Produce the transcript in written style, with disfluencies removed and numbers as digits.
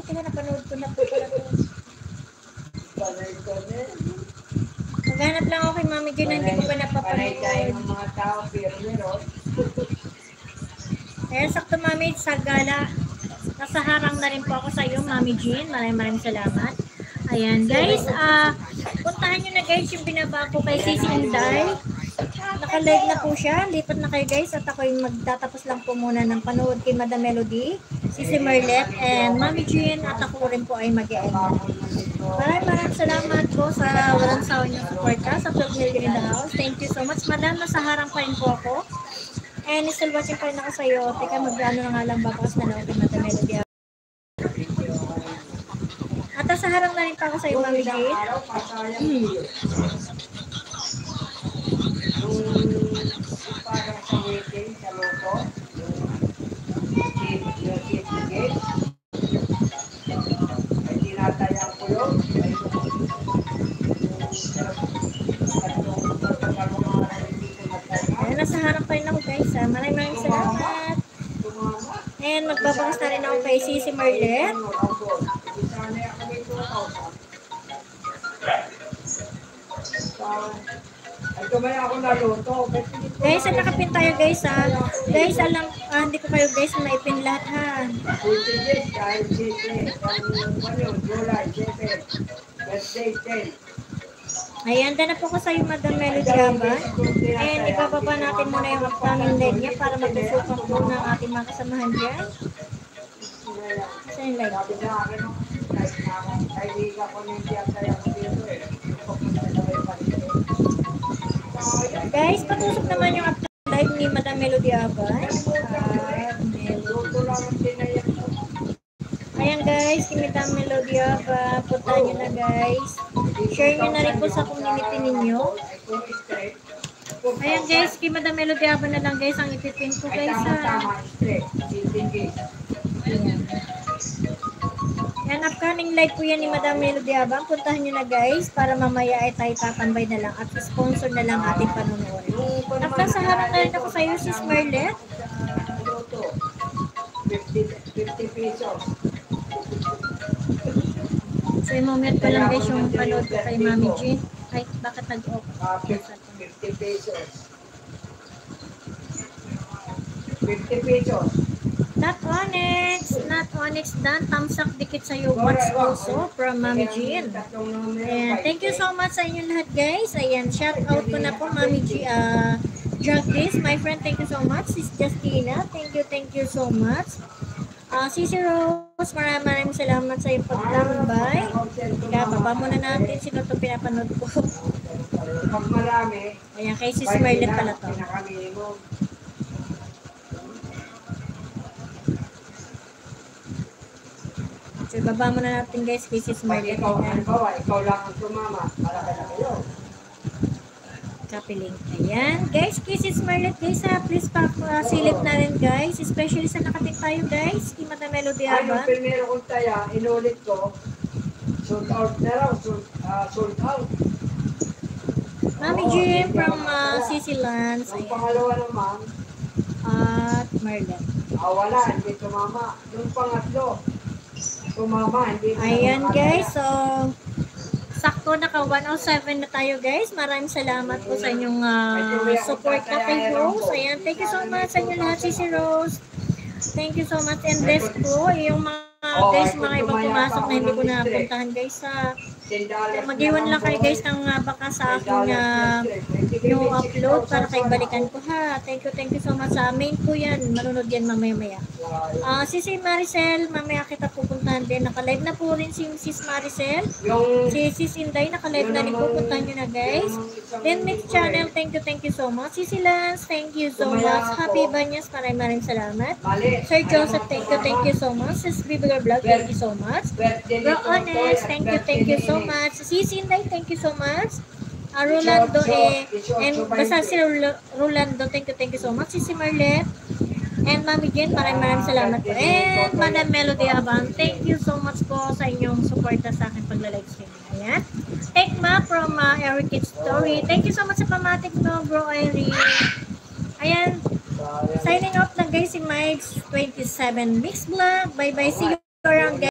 teka, napanood ko na po pala to. Maghanap lang ako kay Mami Jean, hindi ko pa napapanood. Ng mga tao, pero meron. Ayan, sakto Mami, sa gala. Nasa harang na rin po ako sa iyo, Mami Jean. Maraming salamat. Ayan, guys, puntahan nyo na guys yung binaba ko kay Sisi Inday. Naka-live na po siya. Lipat na kayo guys at ako yung magtatapos lang po muna ng panood kay Madam Melody, Sisi Merlet, and Mami Jean, at ako rin po ay mag-e-end. Maraming salamat po sa walang sawa niyong suporta sa Vlog Million in the House. Thank you so much. Madam, nasa harang pa rin po ako. And still watching pa rin ako sa iyo. Teka, mag-ano na nga lang bakas na lang kay Madam Melody. At sa harang na rin pa ako sa iyo, Mami Jean. Parang sa waiting, sa loko, yung seat gate, ay tinatayang ko yun. Ayan, nasa harap pa rin ako guys. Maraming salamat. And magbabakas na rin ako kay Sisi Merlet. Ito may ako naluto. Guys, nakapin tayo guys ha. Guys, alam, hindi ko kayo guys maipin lahat ha. Ayan, na po ko sa iyo, Madam Melody Haba. And ibababa natin muna yung upcoming live niya para magsusukan po ng ating mga kasamahan dyan. Saan yung live? Guys, patusok naman yung upcoming live ni Madam Melody Haba. Ayan guys, kay Madam Melody Haba. Puntahan nyo na guys. Share nyo na rin po sa community ninyo. Ayan guys, kay Madam Melody Haba na lang guys ang ipipin ko guys ha. Ayan, upcoming live po yan ni Madam Melody Haba. Puntahan nyo na guys para mamaya ay tayo tatambay na lang at sponsor na lang ating panunoorin. At nasa harap na rin ako sa iyo, Sis Merlet. 50 pesos. So, i-moment ko lang guys yung panood ko kay Mami Jean. Ay, bakit nag-off? 50 pesos. 50 pesos. Not Onyx, Dan, thumbs up dikit sa iyo. Watch also from Mami Jean. And thank you so much sa inyo lahat guys. Ayan, shout out ko na po Mami Jean. Jagdish, my friend, thank you so much. Sis Justina, thank you so much. Sisi Rose, maraming salamat sa iyong pagtambay. Kaya baba muna natin sino itong pinapanood ko. Pag marami, ayan, kay Sis Merlet pala to. So, baba muna natin guys kay Sis Merlet. Ikaw lang ang tumama. Malaki na kayo. Copy link. Ayan. Guys, Sis Merlet guys ha. Please silip na rin guys. Especially sa nakatik tayo guys. Kay Madam Melody Haba. Yung primero kong taya, inulit ko. Sold out na raw. Sold out. Mami Jean from Sisi Lance. Ang pangalawa naman. At Merlet. Wala. Hindi tumama. Yung pangatlo. Tumama. Hindi tumama. Ayan guys. So, sakto naka 107 na tayo guys. Maraming salamat po sa inyong support na kay Rose. Ayan, thank you so much sa inyo lahat, Sisi Rose. Thank you so much. And rest po, yung mga guys, mga ibang pumasok na hindi ko napuntahan guys sa mag-iwan lang kayo guys ng baka sa aking yung upload para kayo balikan ko ha. Thank you so much sa main ko yan. Manunod yan mamaya. Sisi Maricel, mamaya kita pupuntahan din. Naka-live na po rin si Sis Maricel. Si Sis Inday, naka-live na rin po. Puntahan nyo na guys. Then Mix Channel, thank you so much. Sisi Lance, thank you so much. Happy Banyas, maraming salamat. Sir Joseph, thank you so much. Sis Bibigar Vlog, thank you so much. Bro Honest, thank you so much. Sisi Inday, thank you so much. Rolando and basta si Rolando, thank you so much. Sisi Merlet and Mami Jean, maraming salamat po. And Madam Melody Haba, thank you so much po sa inyong suporta sa akin pagla-live stream. Ayan. Tekma from Eric Kids Story. Thank you so much sa pamatik no, bro Eric. Ayan. Signing off na guys si Mike's 27 Mix Vlog. Bye bye. See you around guys.